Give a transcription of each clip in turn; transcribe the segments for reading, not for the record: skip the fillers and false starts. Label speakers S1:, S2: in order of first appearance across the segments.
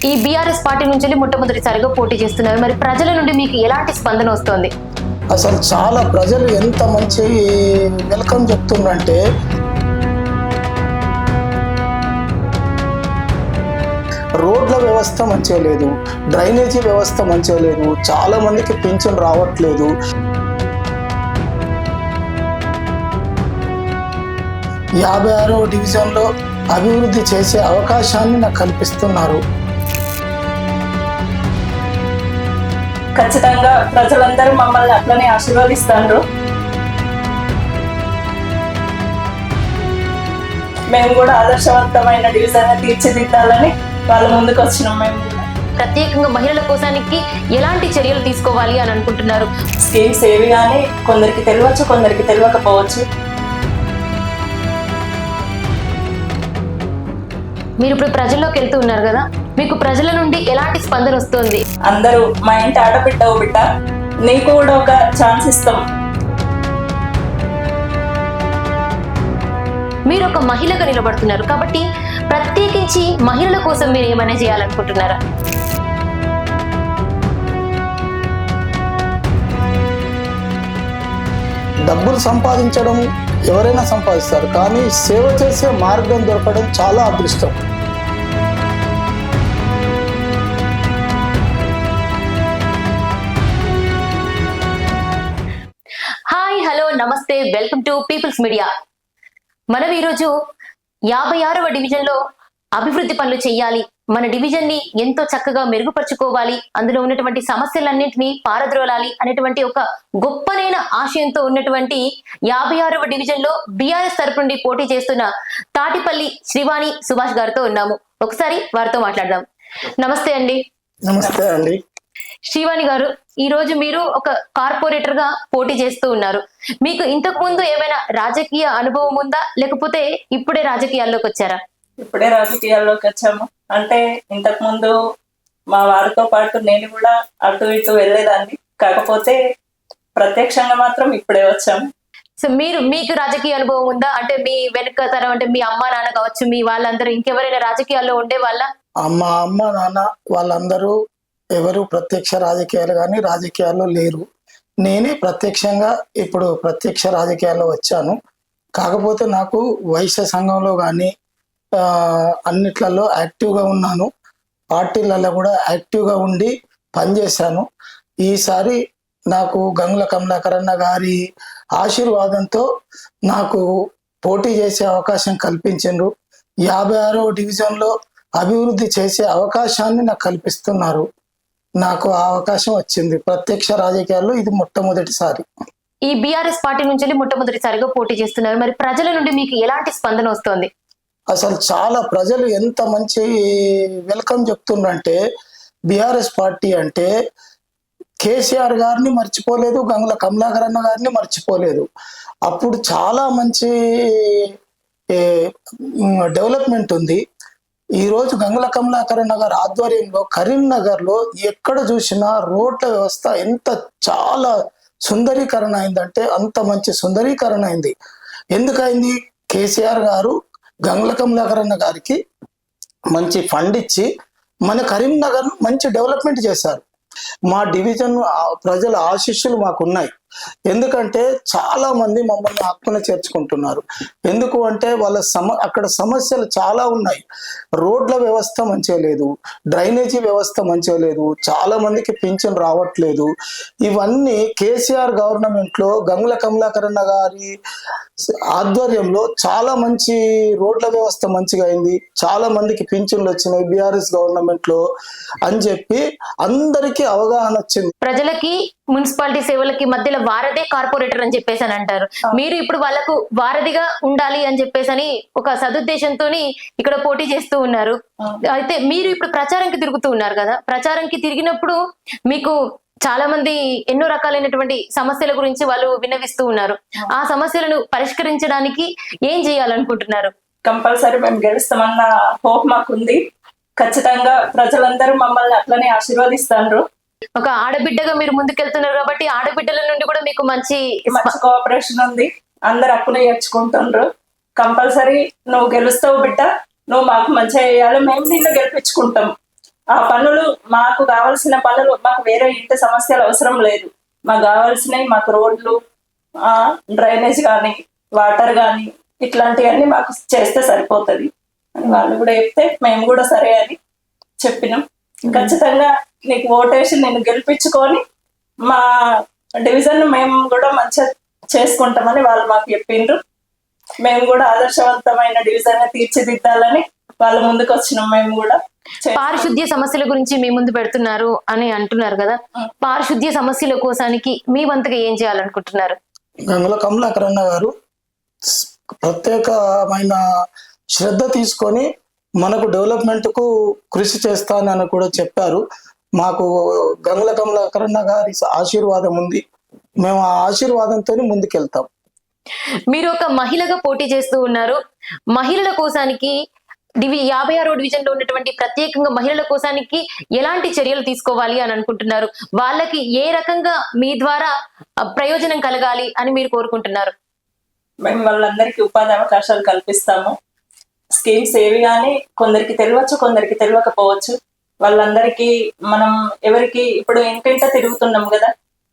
S1: ఈ BRS party నుంచి మొట్టమొదటిసారిగా పోటీ చేస్తున్నారు. మరి ప్రజల నుండి మీకు ఎలాంటి స్పందన వస్తుంది?
S2: అసలు చాలా ప్రజలు ఎంత మంచి వెల్కమ్ చెప్తుండ్రంటే రోడ్ల వ్యవస్థ మంచిగా లేదు, డ్రైనేజీ వ్యవస్థ మంచిగా లేదు, చాలా మందికి పింఛన్ రావట్లేదు. యాభై 56వ డివిజన్లో అభివృద్ధి చేసే అవకాశాన్ని నాకు కల్పిస్తున్నారు.
S3: ఖచ్చితంగా ప్రజలందరూ మమ్మల్ని అట్లనే ఆశీర్వదిస్తారు. మేము కూడా ఆదర్శవంతమైన డివిజన్ తీర్చిదిద్దాలని వాళ్ళ ముందుకు వచ్చినాం. మేము
S1: ప్రత్యేకంగా మహిళల కోసానికి ఎలాంటి చర్యలు తీసుకోవాలి అని అనుకుంటున్నారు?
S3: స్కీమ్స్ ఏవి కానీ కొందరికి తెలియవచ్చు, కొందరికి తెలియకపోవచ్చు.
S1: మీరు ఇప్పుడు ప్రజల్లోకి వెళ్తూ ఉన్నారు కదా, మీకు ప్రజల నుండి ఎలాంటి స్పందన వస్తుంది?
S3: అందరూ మా ఇంటి ఆడబిడ్డ బిడ్డ, నీకు కూడా ఒక ఛాన్స్ ఇస్తాం.
S1: మీరు ఒక మహిళగా నిలబడుతున్నారు కాబట్టి ప్రత్యేకించి మహిళల కోసం మీరు ఏమైనా చేయాలనుకుంటున్నారా?
S2: డబ్బులు సంపాదించడం ఎవరైనా సంపాదిస్తారు, కానీ సేవ చేసే మార్గం దొరకడం చాలా అదృష్టం.
S1: హాయ్, హలో, నమస్తే, వెల్కమ్ టు పీపుల్స్ మీడియా. మనం ఈరోజు 56వ డివిజన్ లో అభివృద్ధి పనులు చేయాలి, మన డివిజన్ ని ఎంతో చక్కగా మెరుగుపరుచుకోవాలి, అందులో ఉన్నటువంటి సమస్యలన్నింటినీ పారద్రోలాలి అనేటువంటి ఒక గొప్పనైన ఆశయంతో ఉన్నటువంటి 56వ డివిజన్ లో బీఆర్ఎస్ తరపు నుండి పోటీ చేస్తున్న తాటిపల్లి శ్రీవాణి సుభాష్ గారితో ఉన్నాము. ఒకసారి వారితో మాట్లాడదాం. నమస్తే అండి.
S2: నమస్తే అండి.
S1: శ్రీవాణి గారు, ఈ రోజు మీరు ఒక కార్పొరేటర్ గా పోటీ చేస్తూ ఉన్నారు. మీకు ఇంతకు ముందు ఏమైనా రాజకీయ అనుభవం ఉందా, లేకపోతే ఇప్పుడే రాజకీయాల్లోకి వచ్చారా?
S3: ఇప్పుడే రాజకీయాల్లోకి వచ్చాము. అంటే ఇంతకు ముందు మా వారితో పాటు నేను కూడా అటు ఇటు వెళ్ళేదాన్ని, కాకపోతే ప్రత్యక్షంగా మాత్రం ఇప్పుడే వచ్చాము.
S1: సో మీకు రాజకీయ అనుభవం ఉందా? అంటే మీ వెనుక తరం, అంటే మీ అమ్మ నాన్న కావచ్చు, మీ వాళ్ళందరూ ఇంకెవరైనా రాజకీయాల్లో ఉండే వాళ్ళ?
S2: మా అమ్మ నాన్న వాళ్ళందరూ ఎవరు ప్రత్యక్ష రాజకీయాలు కానీ రాజకీయాల్లో లేరు. నేనే ప్రత్యక్షంగా ఇప్పుడు ప్రత్యక్ష రాజకీయాల్లో వచ్చాను. కాకపోతే నాకు వైశ్య సంఘంలో కానీ అన్నిట్లలో యాక్టివ్గా ఉన్నాను, పార్టీలలో కూడా యాక్టివ్గా ఉండి పనిచేశాను. ఈసారి నాకు గంగుల కమలాకరన్న గారి ఆశీర్వాదంతో నాకు పోటీ చేసే అవకాశం కల్పించారు. 56వ డివిజన్లో అభివృద్ధి చేసే అవకాశాన్ని నాకు కల్పిస్తున్నారు. నాకు ఆ అవకాశం వచ్చింది. ప్రత్యక్ష రాజకీయాల్లో ఇది మొట్టమొదటిసారి.
S1: ఈ బీఆర్ఎస్ పార్టీ నుంచి మొట్టమొదటిసారిగా పోటీ చేస్తున్నారు. మరి ప్రజల నుండి మీకు ఎలాంటి స్పందన వస్తుంది?
S2: అసలు చాలా ప్రజలు ఎంత మంచి వెల్కమ్ చెప్తుండ్రంటే, బీఆర్ఎస్ పార్టీ అంటే కేసీఆర్ గారిని మర్చిపోలేదు, గంగుల కమలాకరన్న గారిని మర్చిపోలేదు. అప్పుడు చాలా మంచి డెవలప్మెంట్ ఉంది. ఈరోజు గంగుల కమలాకరన్న గారి ఆధ్వర్యంలో కరీంనగర్లో ఎక్కడ చూసినా రోడ్ల వ్యవస్థ ఎంత చాలా సుందరీకరణ అయిందంటే అంత మంచి సుందరీకరణ అయింది. ఎందుకైంది? కేసీఆర్ గారు గంగుల కమలాకరన్న గారికి మంచి ఫండ్ ఇచ్చి మన కరీంనగర్ మంచి డెవలప్మెంట్ చేశారు. మా డివిజన్ ప్రజల ఆశీస్సులు మాకున్నాయి. ఎందుకంటే చాలా మంది మమ్మల్ని హక్కున చేర్చుకుంటున్నారు. ఎందుకు అంటే వాళ్ళ అక్కడ సమస్యలు చాలా ఉన్నాయి. రోడ్ల వ్యవస్థ మంచిగా లేదు, డ్రైనేజీ వ్యవస్థ మంచిగా లేదు, చాలా మందికి పింఛన్ రావట్లేదు. ఇవన్నీ కేసీఆర్ గవర్నమెంట్ లో గంగుల కమలాకరన్న గారి ఆధ్వర్యంలో చాలా మంచి రోడ్ల వ్యవస్థ మంచిగా అయింది, చాలా మందికి పింఛన్లు వచ్చినాయి బీఆర్ఎస్ గవర్నమెంట్ లో అని చెప్పి అందరికీ అవగాహన వచ్చింది.
S1: ప్రజలకి మున్సిపాలిటీ సేవలకి మధ్యలో వారదే కార్పొరేటర్ అని చెప్పేసి అని అంటారు. మీరు ఇప్పుడు వాళ్ళకు వారధిగా ఉండాలి అని చెప్పేసి ఒక సదుద్దేశంతో ఇక్కడ పోటీ చేస్తూ ఉన్నారు. అయితే మీరు ఇప్పుడు ప్రచారంకి తిరుగుతూ ఉన్నారు కదా, ప్రచారంకి తిరిగినప్పుడు మీకు చాలా మంది ఎన్నో రకాలైనటువంటి సమస్యల గురించి వాళ్ళు విన్నవిస్తూ ఉన్నారు. ఆ సమస్యలను పరిష్కరించడానికి ఏం చేయాలనుకుంటున్నారు?
S3: కంపల్సరీ మేము గెలుస్తామన్న హోప్ మాకుంది. ఖచ్చితంగా ప్రజలందరూ మమ్మల్ని అట్లనే ఆశీర్వదిస్తారు.
S1: ఒక ఆడబిడ్డగా మీరు ముందుకెళ్తున్నారు కాబట్టి ఆడబిడ్డల నుండి కూడా మీకు మంచి
S3: కోఆపరేషన్ ఉంది. అందరు అప్పునే నేర్చుకుంటుండ్రు. కంపల్సరీ నువ్వు గెలుస్తావు బిడ్డ, నువ్వు మాకు మంచిగా చేయాలి, మేము నిన్ను గెలిపించుకుంటాం ఆ పనులు మాకు కావాల్సిన పనులు, మాకు వేరే ఇంటి సమస్యలు అవసరం లేదు. మాకు కావాల్సినవి మాకు రోడ్లు, డ్రైనేజ్ కానీ, వాటర్ కానీ ఇట్లాంటివన్నీ మాకు చేస్తే సరిపోతుంది అని వాళ్ళు కూడా చెప్తే మేము కూడా సరే అని చెప్పినాం. ఖచ్చితంగా నీకు ఓటేసి నేను గెలిపించుకొని మా డివిజన్ మేము కూడా మంచిగా చేసుకుంటామని వాళ్ళు మాకు చెప్పిండ్రు. మేము కూడా ఆదర్శవంతమైన డివిజన్ గా తీర్చిదిద్దాలని వాళ్ళ ముందుకు వచ్చినాం. మేము కూడా
S1: పారిశుద్ధ్య సమస్యల గురించి మీ ముందు పెడుతున్నారు అని అంటున్నారు కదా, పారిశుద్ధ్య సమస్యల కోసానికి మీ వంతుగా ఏం చేయాలనుకుంటున్నారు?
S2: గంగుల కమలాకరణ గారు ప్రత్యేకమైన శ్రద్ధ తీసుకొని మనకు డెవలప్మెంట్ కు కృషి చేస్తానని కూడా చెప్పారు. మాకు గంగుల కమలాకరణ గారి ఆశీర్వాదం ఉంది. మేము ఆ ఆశీర్వాదంతో ముందుకెళ్తాం.
S1: మీరు ఒక మహిళగా పోటీ చేస్తూ ఉన్నారు. మహిళల కోసానికి 56వ డివిజన్ లో ఉన్నటువంటి ప్రత్యేకంగా మహిళల కోసానికి ఎలాంటి చర్యలు తీసుకోవాలి అని అనుకుంటున్నారు? వాళ్ళకి ఏ రకంగా మీ ద్వారా ప్రయోజనం కలగాలి అని మీరు కోరుకుంటున్నారు?
S3: మేము వాళ్ళందరికీ ఉపాధి అవకాశాలు కల్పిస్తాము. స్కీమ్స్ ఏవి కానీ కొందరికి తెలియవచ్చు, కొందరికి తెలియకపోవచ్చు. వాళ్ళందరికీ మనం ఎవరికి ఇప్పుడు ఇంటింట తిరుగుతున్నాం కదా,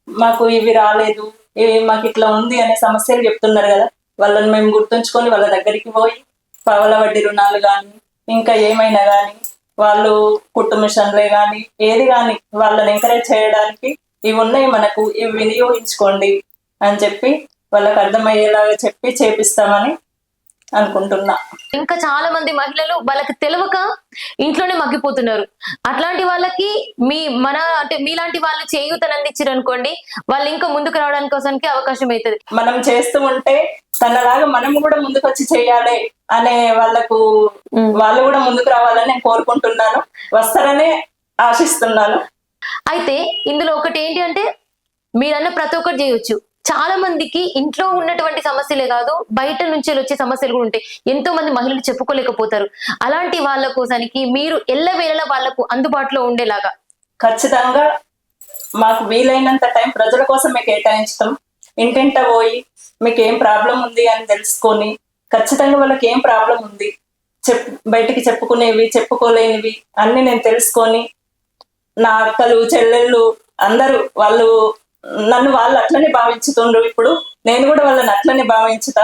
S3: మాకు ఇవి రాలేదు, ఇవి మాకు ఇట్లా ఉంది అనే సమస్యలు చెప్తున్నారు కదా, వాళ్ళని మేము గుర్తుంచుకొని వాళ్ళ దగ్గరికి పోయి పావల వడ్డీ రుణాలు కానీ, ఇంకా ఏమైనా కానీ, వాళ్ళు కుట్టు మిషన్లే కానీ ఏది కానీ వాళ్ళని ఎంకరేజ్ చేయడానికి ఇవి ఉన్నాయి మనకు, ఇవి వినియోగించుకోండి అని చెప్పి వాళ్ళకి అర్థమయ్యేలాగా చెప్పి చేపిస్తామని అనుకుంటున్నా.
S1: ఇంకా చాలా మంది మహిళలు వాళ్ళకి తెలియక ఇంట్లోనే మగ్గిపోతున్నారు. అట్లాంటి వాళ్ళకి అంటే మీలాంటి వాళ్ళు చేయూతను అందించారు అనుకోండి, వాళ్ళు ఇంకా ముందుకు రావడానికి కోసానికి అవకాశం అవుతుంది.
S3: మనం చేస్తూ ఉంటే తనలాగా మనం కూడా ముందుకు వచ్చి చేయాలి అనే వాళ్ళు కూడా ముందుకు రావాలని నేను కోరుకుంటున్నాను. వస్తారనే ఆశిస్తున్నాను.
S1: అయితే ఇందులో ఒకటి ఏంటి అంటే, మీరన్న ప్రతి ఒక్కటి చేయొచ్చు. చాలా మందికి ఇంట్లో ఉన్నటువంటి సమస్యలే కాదు, బయట నుంచి వచ్చే సమస్యలు కూడా ఉంటాయి. ఎంతో మంది మహిళలు చెప్పుకోలేకపోతారు. అలాంటి వాళ్ళ కోసానికి మీరు ఎల్లవేళలా వాళ్లకు అందుబాటులో ఉండేలాగా
S3: ఖచ్చితంగా మాకు వీలైనంత టైం ప్రజల కోసమే కేటాయించడం. ఇంటింట పోయి మీకు ఏం ప్రాబ్లం ఉంది అని తెలుసుకొని, ఖచ్చితంగా వాళ్ళకి ఏం ప్రాబ్లం ఉంది బయటికి చెప్పుకునేవి, చెప్పుకోలేనివి అన్ని నేను తెలుసుకొని, నా అక్కలు చెల్లెళ్ళు అందరూ వాళ్ళు అట్లనే భావించుతుండ్రు. ఇప్పుడు నేను కూడా వాళ్ళని అట్లనే భావించుతా.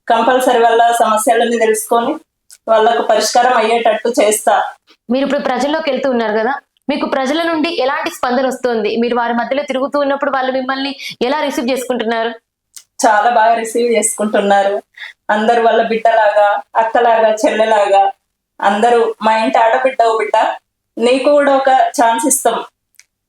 S3: కంపల్సరీ వాళ్ళ సమస్యలని తెలుసుకొని వాళ్ళకు పరిష్కారం అయ్యేటట్టు చేస్తా.
S1: మీరు ఇప్పుడు ప్రజల్లోకి వెళ్తూ ఉన్నారు కదా, మీకు ప్రజల నుండి ఎలాంటి స్పందన వస్తుంది? మీరు వారి మధ్యలో తిరుగుతూ ఉన్నప్పుడు వాళ్ళు మిమ్మల్ని ఎలా రిసీవ్ చేసుకుంటున్నారు?
S3: చాలా బాగా రిసీవ్ చేసుకుంటున్నారు. అందరు వాళ్ళ బిడ్డలాగా, అక్కలాగా, చెల్లెలాగా అందరూ మా ఇంటి ఆడబిడ్డ, ఓ బిడ్డ నీకు కూడా ఒక ఛాన్స్ ఇస్తాం,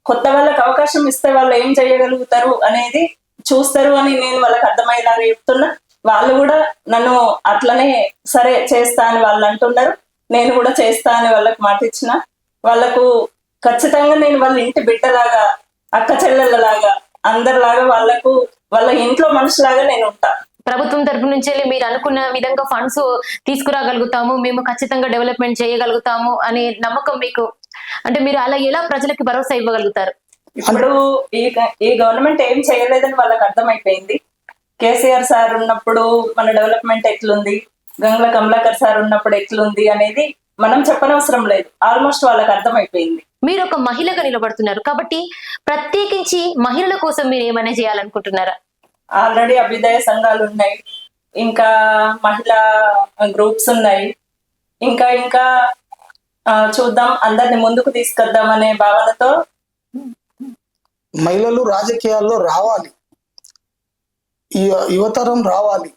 S3: కొత్త వాళ్ళకి అవకాశం ఇస్తే వాళ్ళు ఏం చేయగలుగుతారు అనేది చూస్తారు అని నేను వాళ్ళకి అర్థమయ్యేలాగా చెప్తున్నా. వాళ్ళు కూడా నన్ను అట్లనే సరే చేస్తా అని వాళ్ళు అంటున్నారు. నేను కూడా చేస్తా అని వాళ్ళకి మాట ఇచ్చిన. వాళ్ళకు ఖచ్చితంగా నేను వాళ్ళ ఇంటి బిడ్డలాగా, అక్క చెల్లెళ్ళలాగా, అందరిలాగా వాళ్ళ ఇంట్లో మనుషులాగా నేను ఉంటా.
S1: ప్రభుత్వం తరపు నుంచి మీరు అనుకున్న విధంగా ఫండ్స్ తీసుకురాగలుగుతాము, మేము ఖచ్చితంగా డెవలప్మెంట్ చేయగలుగుతాము అనే నమ్మకం మీకు, అంటే మీరు అలా ఎలా ప్రజలకి భరోసా ఇవ్వగలుగుతారు?
S3: ఇప్పుడు ఈ గవర్నమెంట్ ఏం చేయలేదని వాళ్ళకి అర్థమైపోయింది. కేసీఆర్ సార్ ఉన్నప్పుడు మన డెవలప్మెంట్ ఎట్లుంది, గంగుల కమలాకర్ సార్ ఉన్నప్పుడు ఎట్లుంది అనేది మనం చెప్పనవసరం లేదు. ఆల్మోస్ట్ వాళ్ళకి అర్థమైపోయింది.
S1: మీరు ఒక మహిళగా నిలబడుతున్నారు కాబట్టి ప్రత్యేకించి మహిళల కోసం మీరు ఏమైనా చేయాలనుకుంటున్నారా?
S3: ఆల్రెడీ అభ్యుదయ సంఘాలు ఉన్నాయి, ఇంకా మహిళా గ్రూప్స్ ఉన్నాయి, ఇంకా చూద్దాం, అందరిని ముందుకు తీసుకొద్దాం అనే భావనతో
S2: మహిళలు రాజకీయాల్లో రావాలి, యువతరం రావాలి.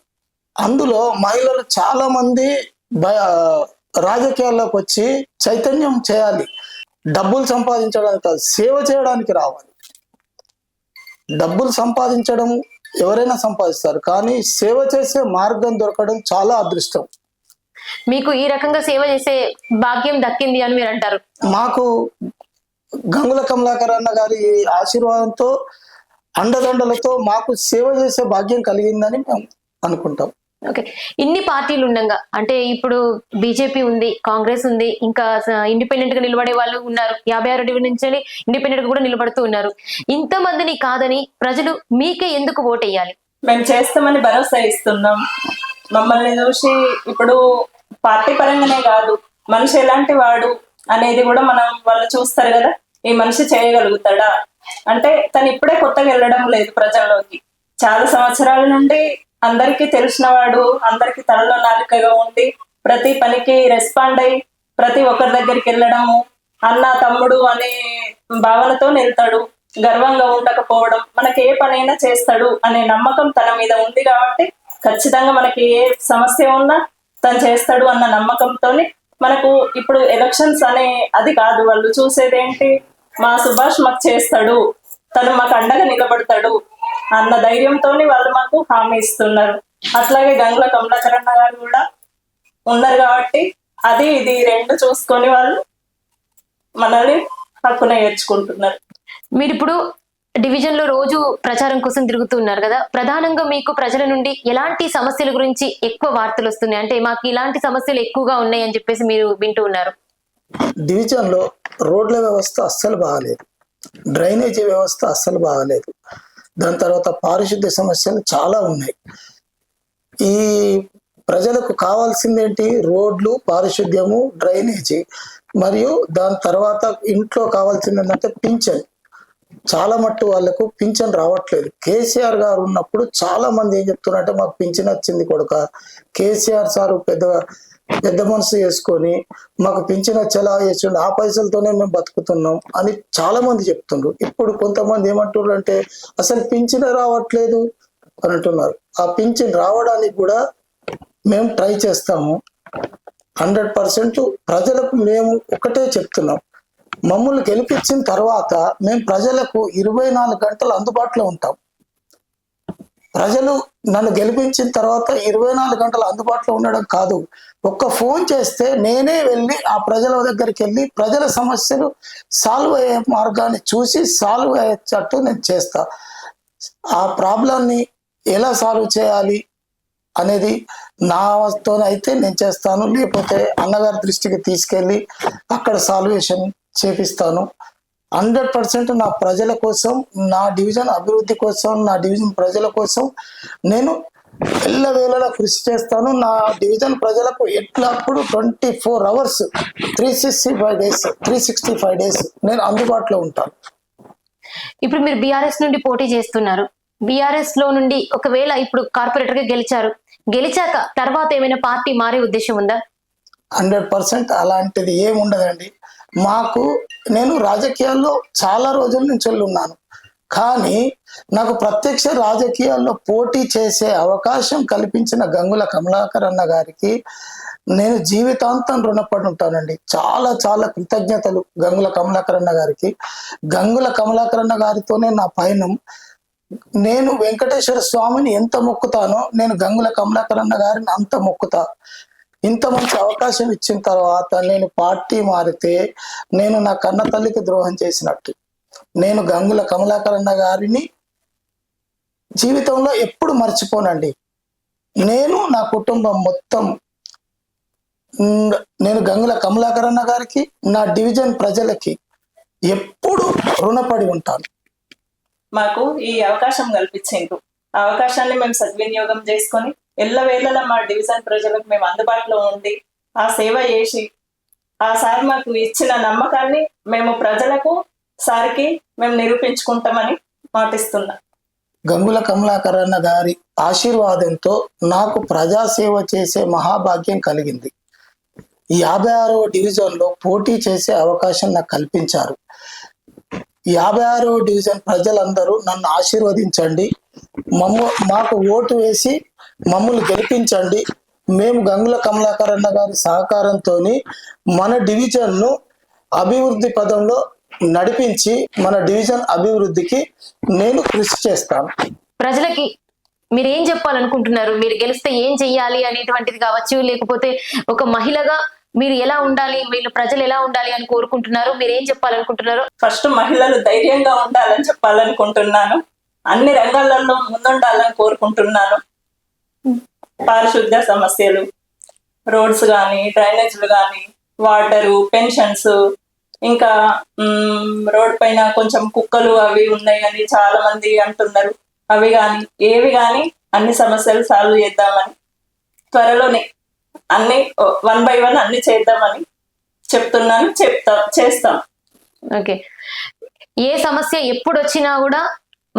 S2: అందులో మహిళలు చాలా మంది రాజకీయాల్లోకి వచ్చి చైతన్యం చేయాలి. డబ్బులు సంపాదించడానికి కాదు, సేవ చేయడానికి రావాలి. డబ్బులు సంపాదించడం ఎవరైనా సంపాదిస్తారు, కానీ సేవ చేసే మార్గం దొరకడం చాలా అదృష్టం.
S1: మీకు ఈ రకంగా సేవ చేసే భాగ్యం దక్కింది అని మీరు అంటారు.
S2: మాకు గంగుల కమలాకర్ అన్న గారి ఆశీర్వాదంతో, అండదండలతో మాకు సేవ చేసే భాగ్యం కలిగిందని మేము అనుకుంటాం.
S1: ఓకే, ఇన్ని పార్టీలు ఉండగా, అంటే ఇప్పుడు బీజేపీ ఉంది, కాంగ్రెస్ ఉంది, ఇంకా ఇండిపెండెంట్ గా నిలబడే వాళ్ళు ఉన్నారు, 56 డివిజన్ నుంచి ఇండిపెండెంట్ గా కూడా నిలబడుతూ ఉన్నారు. ఇంతమందిని కాదని ప్రజలు మీకే ఎందుకు ఓటేయాలి?
S3: మేము చేస్తామని భరోసా ఇస్తున్నాం. మమ్మల్ని చూసి ఇప్పుడు పార్టీ పరంగానే కాదు, మనిషి ఎలాంటి వాడు, అనేది కూడా వాళ్ళు చూస్తారు కదా, ఈ మనిషి చేయగలుగుతాడా అంటే. తను ఇప్పుడే కొత్తగా వెళ్ళడం లేదు ప్రజల్లోకి, చాలా సంవత్సరాల నుండి అందరికీ తెలిసినవాడు, అందరికి తనలో నాలుకగా ఉండి ప్రతి పనికి రెస్పాండ్ అయ్యి ప్రతి ఒక్కరి దగ్గరికి వెళ్ళడము, అన్న తమ్ముడు అనే భావనతో వెళ్తాడు. గర్వంగా ఉండకపోవడం, మనకి ఏ పనైనా చేస్తాడు అనే నమ్మకం తన మీద ఉంది కాబట్టి ఖచ్చితంగా మనకి ఏ సమస్య ఉన్నా తను చేస్తాడు అన్న నమ్మకంతోని మనకు ఇప్పుడు ఎలక్షన్స్ అనే అది కాదు, వాళ్ళు చూసేది ఏంటి, మా సుభాష్ మాకు చేస్తాడు, తను మాకు అండగా నిలబడతాడు అన్న ధైర్యంతోని వాళ్ళు మాకు హామీ ఇస్తున్నారు. అట్లాగే గంగుల కమలాకరన్న గారు కూడా ఉన్నారు కాబట్టి అది ఇది రెండు చూసుకొని వాళ్ళు మనల్ని హక్కున చేర్చుకుంటున్నారు.
S1: మీరు ఇప్పుడు డివిజన్ లో రోజు ప్రచారం కోసం తిరుగుతున్నారు కదా, ప్రధానంగా మీకు ప్రజల నుండి ఎలాంటి సమస్యల గురించి ఎక్కువ వార్తలు వస్తున్నాయి? అంటే మాకు ఇలాంటి సమస్యలు ఎక్కువగా ఉన్నాయి అని చెప్పేసి మీరు వింటూ ఉన్నారు.
S2: డివిజన్ లో రోడ్ల వ్యవస్థ అస్సలు బాగాలేదు, డ్రైనేజీ వ్యవస్థ అస్సలు బాగాలేదు, దాని తర్వాత పారిశుద్ధ్య సమస్యలు చాలా ఉన్నాయి. ఈ ప్రజలకు కావాల్సిందేంటి? రోడ్లు, పారిశుద్ధ్యము, డ్రైనేజీ, మరియు దాని తర్వాత ఇంట్లో కావాల్సింది ఏంటంటే పింఛన్. చాలా మట్టు వాళ్ళకు పింఛన్ రావట్లేదు. కేసీఆర్ గారు ఉన్నప్పుడు చాలా మంది ఏం చెప్తున్నారంటే మాకు పింఛన్ వచ్చింది కొడుక, కేసీఆర్ సారు పెద్ద మనసు చేసుకొని మాకు పింఛన్ వచ్చేలా చేసిండు, ఆ పైసలతోనే మేము బతుకుతున్నాం అని చాలా మంది చెప్తున్నారు. ఇప్పుడు కొంతమంది ఏమంటున్నారు అంటే అసలు పింఛన్ రావట్లేదు అని అంటున్నారు. ఆ పింఛన్ రావడానికి కూడా మేము ట్రై చేస్తాము. 100% ప్రజలకు మేము ఒకటే చెప్తున్నాం, మమ్మల్ని గెలిపించిన తర్వాత మేము ప్రజలకు 24 గంటలు అందుబాటులో ఉంటాం. ప్రజలు నన్ను గెలిపించిన తర్వాత 24 గంటలు అందుబాటులో ఉండడం కాదు, ఒక్క ఫోన్ చేస్తే నేనే వెళ్ళి ఆ ప్రజల దగ్గరికి వెళ్ళి ప్రజల సమస్యలు సాల్వ్ అయ్యే మార్గాన్ని చూసి సాల్వ్ అయ్యేటట్టు నేను చేస్తా. ఆ ప్రాబ్లంని ఎలా సాల్వ్ చేయాలి అనేది నాతోనైతే నేను చేస్తాను, లేకపోతే అన్నగారి దృష్టికి తీసుకెళ్ళి అక్కడ సాల్వేషన్ చేపిస్తాను. 100% నా ప్రజల కోసం, నా డివిజన్ అభివృద్ధి కోసం, నా డివిజన్ ప్రజల కోసం నేను ఎల్లవేళలా కృషి చేస్తాను. నా డివిజన్ ప్రజలకు ఎట్లప్పుడు 24 hours 365 days నేను అందుబాటులో ఉంటాను.
S1: ఇప్పుడు మీరు బీఆర్ఎస్ నుండి పోటీ చేస్తున్నారు. బీఆర్ఎస్ లో నుండి ఒకవేళ ఇప్పుడు కార్పొరేటర్ గా గెలిచాక తర్వాత ఏమైనా పార్టీ మారే ఉద్దేశం ఉందా?
S2: 100% అలాంటిది ఏముండదండి. నేను రాజకీయాల్లో చాలా రోజుల నుంచి ఉన్నాను, కానీ నాకు ప్రత్యక్ష రాజకీయాల్లో పోటీ చేసే అవకాశం కల్పించిన గంగుల కమలాకర్ అన్న గారికి నేను జీవితాంతం రుణపడి ఉంటానండి. చాలా చాలా కృతజ్ఞతలు గంగుల కమలాకర్ అన్న గారికి. గంగుల కమలాకర్ అన్న గారితోనే నా పయనం. నేను వెంకటేశ్వర స్వామిని ఎంత మొక్కుతానో నేను గంగుల కమలాకర్ అన్న గారిని అంత మొక్కుతా. ఇంత మంచి అవకాశం ఇచ్చిన తర్వాత నేను పార్టీ మారితే నేను నా కన్న తల్లికి ద్రోహం చేసినట్టు. నేను గంగుల కమలాకర్ అన్న గారిని జీవితంలో ఎప్పుడు మర్చిపోనండి. నేను నా కుటుంబం మొత్తం నేను గంగుల కమలాకర్ అన్న గారికి, నా డివిజన్ ప్రజలకి ఎప్పుడు రుణపడి ఉంటాను.
S3: మాకు ఈ అవకాశం కల్పించేందుకు ఆ అవకాశాన్ని మేము సద్వినియోగం చేసుకొని ఎల్లవేళలా మా డివిజన్ ప్రజలకు మేము అందుబాటులో ఉండి ఆ సేవ చేసి ఆ సార్ మాకు ఇచ్చిన నమ్మకాన్ని మేము ప్రజలకు సార్కి మేము నిరూపించుకుంటామని మాటిస్తున్నాం.
S2: గంగుల కమలాకర్ అన్న గారి ఆశీర్వాదంతో నాకు ప్రజాసేవ చేసే మహాభాగ్యం కలిగింది. ఈ 56వ డివిజన్లో పోటీ చేసే అవకాశం నాకు కల్పించారు. 56వ డివిజన్ ప్రజలందరూ నన్ను ఆశీర్వదించండి, మాకు ఓటు వేసి మమ్మల్ని గెలిపించండి. మేము గంగుల కమలాకర్ అన్న గారి సహకారంతో మన డివిజన్ను అభివృద్ధి పదంలో నడిపించి మన డివిజన్ అభివృద్ధికి నేను కృషి చేస్తాను.
S1: ప్రజలకి మీరు ఏం చెప్పాలనుకుంటున్నారు? మీరు గెలిస్తే ఏం చెయ్యాలి అనేటువంటిది కావచ్చు, లేకపోతే ఒక మహిళగా మీరు ఎలా ఉండాలి, వీళ్ళు ప్రజలు ఎలా ఉండాలి అని కోరుకుంటున్నారు? మీరు ఏం చెప్పాలనుకుంటున్నారు?
S3: ఫస్ట్ మహిళలు ధైర్యంగా ఉండాలని చెప్పాలనుకుంటున్నాను. అన్ని రంగాలలో ముందుండాలని కోరుకుంటున్నాను. పారిశుద్ధ్య సమస్యలు, రోడ్స్ కానీ, డ్రైనేజ్లు కానీ, వాటరు, పెన్షన్స్, ఇంకా రోడ్ పైన కొంచెం కుక్కలు అవి ఉన్నాయి అని చాలా మంది అంటున్నారు. అవి కానీ ఏవి కానీ అన్ని సమస్యలు సాల్వ్ చేద్దామని, త్వరలోనే అన్ని 1 by 1 అన్ని చేద్దామని చెప్తున్నాను, చేస్తాం.
S1: ఓకే. ఏ సమస్య ఎప్పుడు వచ్చినా కూడా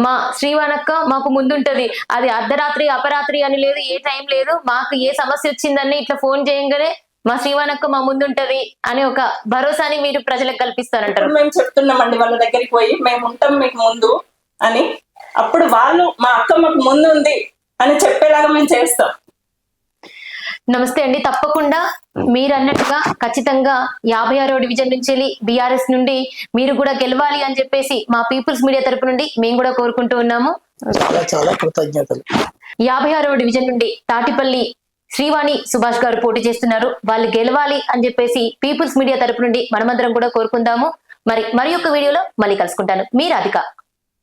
S1: మా శ్రీవాణక్క మాకు ముందుంటది. అది అర్ధరాత్రి అపరాత్రి అని లేదు, ఏ టైం లేదు. మాకు ఏ సమస్య వచ్చిందని ఇట్లా ఫోన్ చేయంగానే మా శ్రీవాణక్క మా ముందుంటది అనే ఒక భరోసాని మీరు ప్రజలకు కల్పిస్తారంటారు.
S3: మేము చెప్తున్నామండి వాళ్ళ దగ్గరికి పోయి, మేము ఉంటాం మీకు ముందు అని. అప్పుడు వాళ్ళు మా అక్క మాకు ముందు ఉంది అని చెప్పేలాగా మేము చేస్తాం.
S1: నమస్తే అండి. తప్పకుండా మీరు అన్నట్టుగా ఖచ్చితంగా 56వ డివిజన్ నుంచి వెళ్ళి బీఆర్ఎస్ నుండి మీరు కూడా గెలవాలి అని చెప్పేసి మా పీపుల్స్ మీడియా తరపు నుండి మేము కూడా కోరుకుంటూ ఉన్నాము.
S2: చాలా చాలా కృతజ్ఞతలు.
S1: 56వ డివిజన్ నుండి తాటిపల్లి శ్రీవాణి సుభాష్ గారు పోటీ చేస్తున్నారు. వాళ్ళు గెలవాలి అని చెప్పేసి పీపుల్స్ మీడియా తరపు నుండి మనమందరం కూడా కోరుకుందాము. మరి ఒక వీడియోలో మళ్ళీ కలుసుకుంటాను. మీ రాధిక.